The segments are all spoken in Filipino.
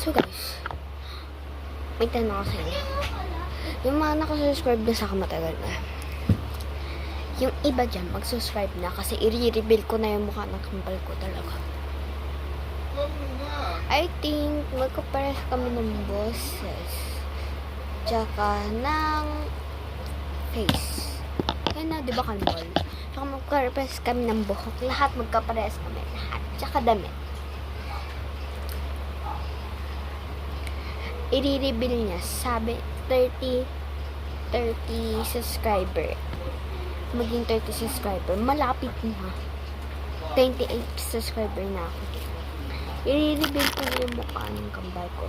So guys, may tanong ako sa inyo. Yung mga nakasubscribe na sa matagal na, yung iba dyan mag-subscribe na kasi i-reveal ko na yung mukha ng kambal ko talaga. I think magkapares kami ng boses tsaka ng face. Kaya na, di ba kambal? Tsaka magkapares kami ng buhok. Lahat magkapares kami. Lahat. Tsaka damit. I-reveal niya. Sabi, 30 subscriber. Maging 30 subscriber. Malapit na. 28 subscriber na ako. I-reveal ko na yung mukha ng kambal ko.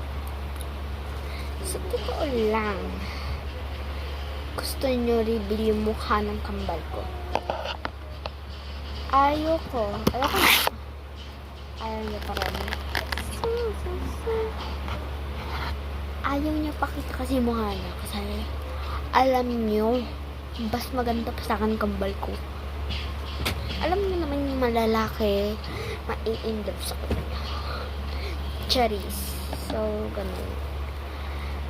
Sa totoo lang, gusto nyo reveal yung mukha ng kambal ko? Ayoko. Ayoko na. Ayaw nyo parang ayaw niya pakita kasi mukha niya. Kasi alam nyo, bas maganda pa sa akin kambal ko. Alam niyo naman yung malalaki, ma-i-in-love sa kanya. Charis. So, ganun.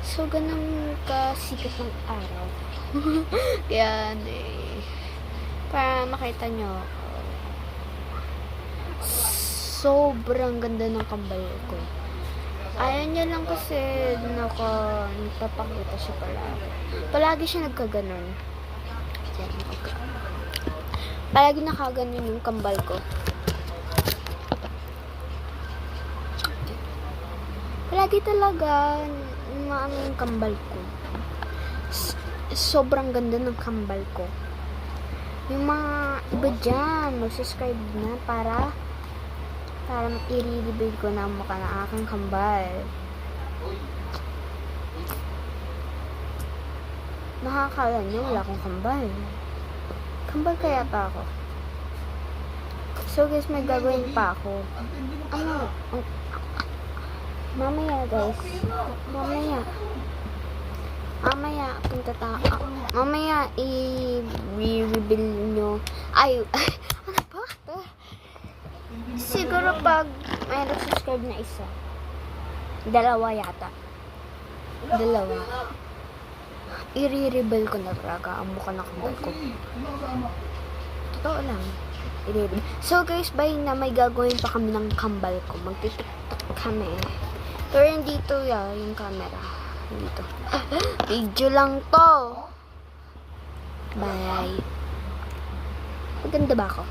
So, ganun kasikat ng araw. Kaya, para makita nyo, sobrang ganda ng kambal ko. Ayaw niya lang kasi nagpapakita siya palagi. Palagi siya nagkaganon. Palagi nakaganon yung kambal ko. Palagi talaga maano yung kambal ko. Sobrang ganda ng kambal ko. Yung mga iba dyan, mag-subscribe na para i-reveal ko na mukha ng aking kambal. Nakakala nyo, wala akong kambal. Kambal kaya pa ako. So guys, may gagawin pa ako. Mamaya guys. Mamaya, punta tayo. Mamaya, i-reveal nyo. Ay, ano ba? Siguro pag may subscribe na isa. Dalawa yata. I-reveal ko na talaga ang mukha ng kambal ko. Totoo lang. I-reveal. So guys, bye na, may gagawin pa kami ng kambal ko. Magti-tiktok kami. Pero dito yung camera. Dito. Video lang to. Bye. Maganda ba ako?